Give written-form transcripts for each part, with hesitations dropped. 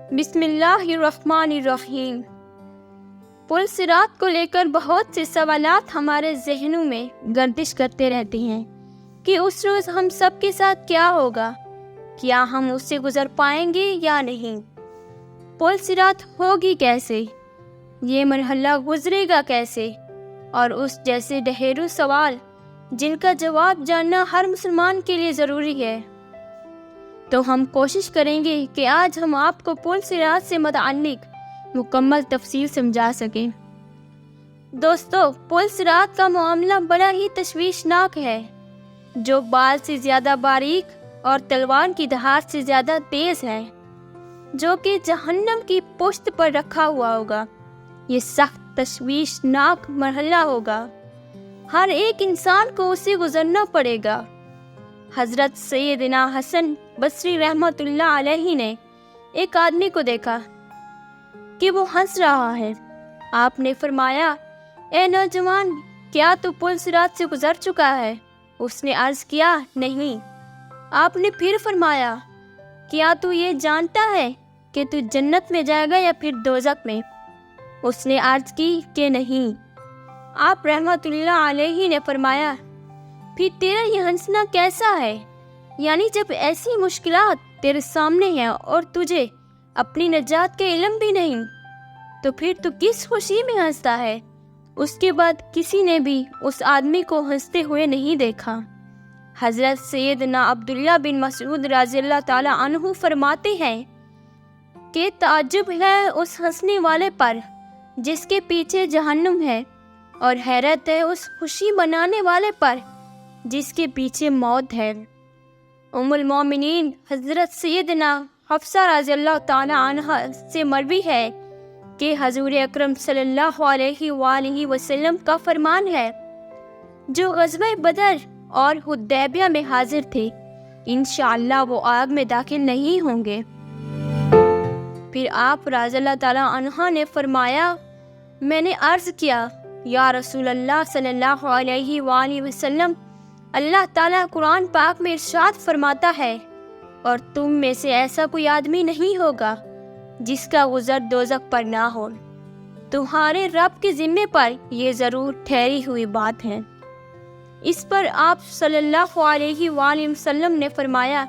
بسم اللہ الرحمن الرحیم۔ پل صراط کو لے کر بہت سے سوالات ہمارے ذہنوں میں گردش کرتے رہتے ہیں کہ اس روز ہم سب کے ساتھ کیا ہوگا، کیا ہم اس سے گزر پائیں گے یا نہیں، پل صراط ہوگی کیسے، یہ مرحلہ گزرے گا کیسے، اور اس جیسے ڈھیروں سوال جن کا جواب جاننا ہر مسلمان کے لیے ضروری ہے۔ تو ہم کوشش کریں گے کہ آج ہم آپ کو پل صراط سے متعلق مکمل تفصیل سمجھا سکیں۔ دوستو، پل صراط کا معاملہ بڑا ہی تشویشناک ہے، جو بال سے زیادہ باریک اور تلوار کی دھار سے زیادہ تیز ہے، جو کہ جہنم کی پشت پر رکھا ہوا ہوگا۔ یہ سخت تشویشناک مرحلہ ہوگا، ہر ایک انسان کو اسے گزرنا پڑے گا۔ حضرت سیدنا حسن بصری رحمۃ اللہ علیہ نے ایک آدمی کو دیکھا کہ وہ ہنس رہا ہے۔ آپ نے فرمایا، اے نوجوان، کیا تو پل صراط سے گزر چکا ہے؟ اس نے عرض کیا، نہیں۔ آپ نے پھر فرمایا، کیا تو یہ جانتا ہے کہ تو جنت میں جائے گا یا پھر دوزخ میں؟ اس نے عرض کی کہ نہیں۔ آپ رحمۃ اللہ علیہ نے فرمایا، پھر تیرا یہ ہنسنا کیسا ہے؟ یعنی جب ایسی مشکلات تیرے سامنے ہیں اور تجھے اپنی نجات کا علم بھی نہیں، تو پھر تو کس خوشی میں ہنستا ہے؟ اس کے بعد کسی نے بھی اس آدمی کو ہنستے ہوئے نہیں دیکھا۔ حضرت سیدنا عبداللہ بن مسعود رضی اللہ تعالی عنہ فرماتے ہیں کہ تعجب ہے اس ہنسنے والے پر جس کے پیچھے جہنم ہے، اور حیرت ہے اس خوشی منانے والے پر جس کے پیچھے موت ہے۔ ام المومنین حضرت سیدنا حفصہ رضی اللہ تعالی عنہ سے مروی ہے کہ حضور اکرم صلی اللہ علیہ وآلہ وسلم کا فرمان ہے، جو غزوہ بدر اور حدیبیہ میں حاضر تھے، انشاءاللہ وہ آگ میں داخل نہیں ہوں گے۔ پھر آپ رضی اللہ تعالی عنہ نے فرمایا، میں نے عرض کیا، یا رسول اللہ صلی اللہ علیہ وآلہ وسلم، اللہ تعالیٰ قرآن پاک میں ارشاد فرماتا ہے، اور تم میں سے ایسا کوئی آدمی نہیں ہوگا جس کا گزر دوزخ پر نہ ہو۔ تمہارے رب کے ذمے پر یہ ضرور ٹھہری ہوئی بات ہے۔ اس پر آپ صلی اللہ علیہ وآلہ وسلم نے فرمایا،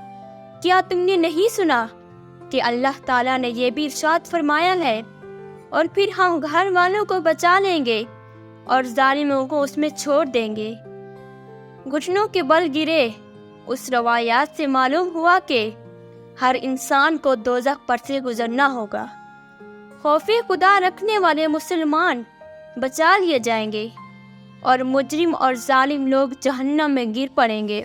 کیا تم نے نہیں سنا کہ اللہ تعالیٰ نے یہ بھی ارشاد فرمایا ہے، اور پھر ہم گھر والوں کو بچا لیں گے اور ظالموں کو اس میں چھوڑ دیں گے۔ گھٹنوں کے بل گرے۔ اس روایات سے معلوم ہوا کہ ہر انسان کو دوزخ پر سے گزرنا ہوگا۔ خوف خدا رکھنے والے مسلمان بچا لیے جائیں گے، اور مجرم اور ظالم لوگ جہنم میں گر پڑیں گے۔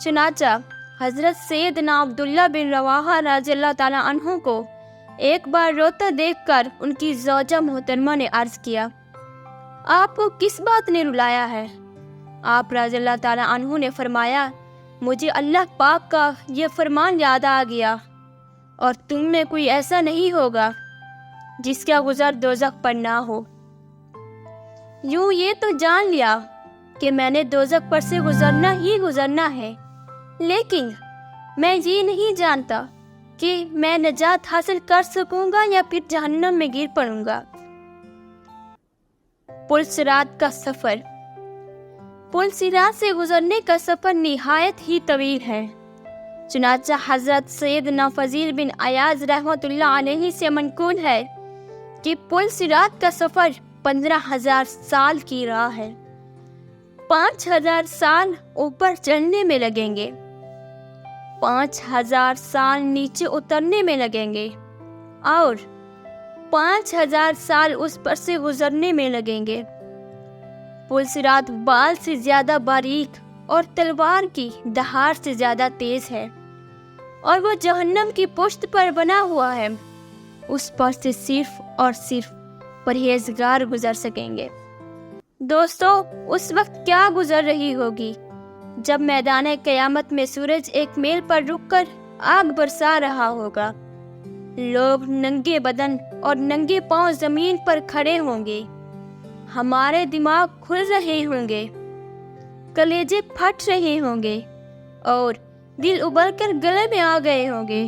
چنانچہ حضرت سیدنا عبداللہ بن رواحہ رضی اللہ تعالیٰ عنہ کو ایک بار روتا دیکھ کر ان کی زوجہ محترمہ نے عرض کیا، آپ کو کس بات نے رلایا ہے؟ آپ رضی اللہ تعالیٰ عنہ نے فرمایا، مجھے اللہ پاک کا یہ فرمان یاد آ گیا، اور تم میں کوئی ایسا نہیں ہوگا جس کا گزر دوزخ پر نہ ہو۔ یوں یہ تو جان لیا کہ میں نے دوزخ پر سے گزرنا ہے، لیکن میں یہ نہیں جانتا کہ میں نجات حاصل کر سکوں گا یا پھر جہنم میں گر پڑوں گا۔ پل صراط کا سفر۔ پل صراط سے گزرنے کا سفر نہایت ہی طویل ہے۔ چنانچہ حضرت سیدنا فضیل بن عیاض رحمۃ اللہ علیہ سے منقول ہے کہ پل صراط کا سفر 15,000 سال کی راہ ہے۔ 5,000 سال اوپر چڑھنے میں لگیں گے، 5,000 سال نیچے اترنے میں لگیں گے، اور 5,000 سال اس پر سے گزرنے میں لگیں گے۔ پل صراط بال سے زیادہ باریک اور تلوار کی دھار سے زیادہ تیز ہے، اور وہ جہنم کی پشت پر بنا ہوا ہے۔ اس پر سے صرف اور صرف پرہیزگار گزر سکیں گے۔ دوستو، اس وقت کیا گزر رہی ہوگی جب میدان قیامت میں سورج ایک میل پر رک کر آگ برسا رہا ہوگا۔ لوگ ننگے بدن اور ننگے پاؤں زمین پر کھڑے ہوں گے۔ ہمارے دماغ کھل رہے ہوں گے، کلیجے پھٹ رہے ہوں گے، اور دل ابل کر گلے میں آ گئے ہوں گے۔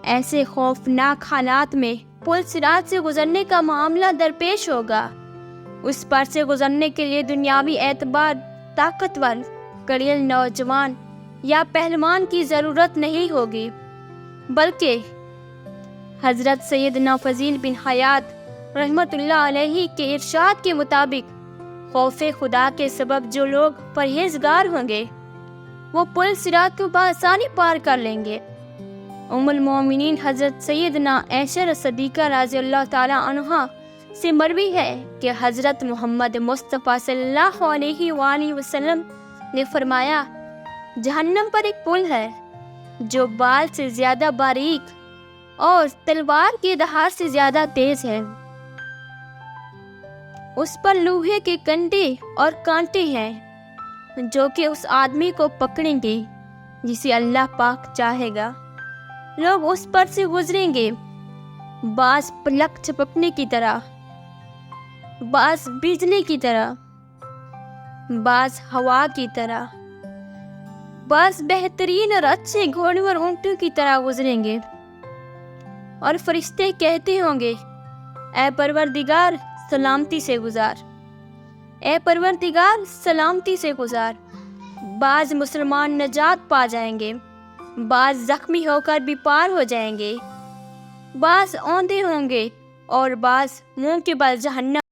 ایسے خوفناک حالات میں پل صراط سے گزرنے کا معاملہ درپیش ہوگا۔ اس پر سے گزرنے کے لیے دنیاوی اعتبار طاقتور کڑیل نوجوان یا پہلوان کی ضرورت نہیں ہوگی، بلکہ حضرت سیدنا فضیل بن حیات رحمۃ اللہ علیہ کے ارشاد کے مطابق خوف خدا کے سبب جو لوگ پرہیزگار ہوں گے وہ پل صراط کو بآسانی پار کر لیں گے۔ ام المومنین حضرت سیدنا عائشہ صدیقہ رضی اللہ تعالی عنہا سے مروی ہے کہ حضرت محمد مصطفیٰ صلی اللہ علیہ وآلہ وسلم نے فرمایا، جہنم پر ایک پل ہے جو بال سے زیادہ باریک اور تلوار کی دھار سے زیادہ تیز ہے۔ اس پر لوہے کے کنڈے اور کانٹے ہیں جو کہ اس آدمی کو پکڑیں گے جسے اللہ پاک چاہے گا۔ لوگ اس پر سے گزریں گے، بعض پلک جھپکنے کی طرح، بعض بجلی کی طرح، بعض ہوا کی طرح، بعض بہترین اور اچھے گھوڑوں اور اونٹوں کی طرح گزریں گے، اور فرشتے کہتے ہوں گے، اے پروردگار سلامتی سے گزار، اے پروردگار سلامتی سے گزار۔ بعض مسلمان نجات پا جائیں گے، بعض زخمی ہو کر بھی پار ہو جائیں گے، بعض اوندھے ہوں گے اور بعض منہ کے بل جہنم